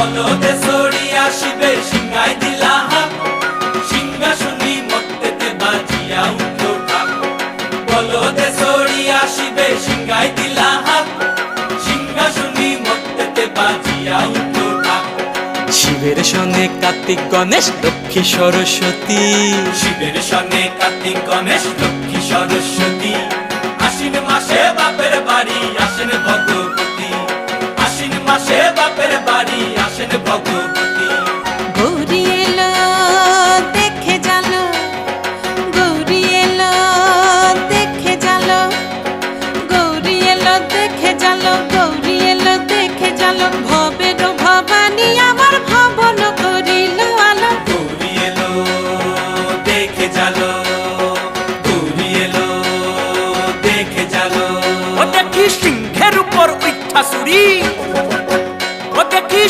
বলদে sorry আসিবে সিংহাই দিলা হাত, সিংহাসনী মর্তেতে বাজিয়া উঠল ঢাক। বলদে সরি আসিবে সিংহাই দিলা হাত, সিংহাসনী মর্তেতে বাজিয়া উঠল ঢাক। শিবের সঙ্গে কার্তিক গণেশ লক্ষ্মী সরস্বতী, শিবের সঙ্গে কার্তিক গণেশ লক্ষ্মী সরস্বতী, আশ্বিন মাসে বাপের বাড়ি আসেন ভগবতী, আশ্বিন মাসে বাপের বাড়ি আসেন ভগবতী। গৌরী এলো দেখে জালো, গৌরী এলো দেখে জালো, গৌরী এলো দেখে জালো, গৌরী এলো দেখে জালো। ভবের ভবানী আমার ভবন করিল আলো। গৌরী এলো দেখে জালো, গৌরী এলো দেখে জালো। ও দেখি সিংহের উপর উঠা চুরি, ও দেখি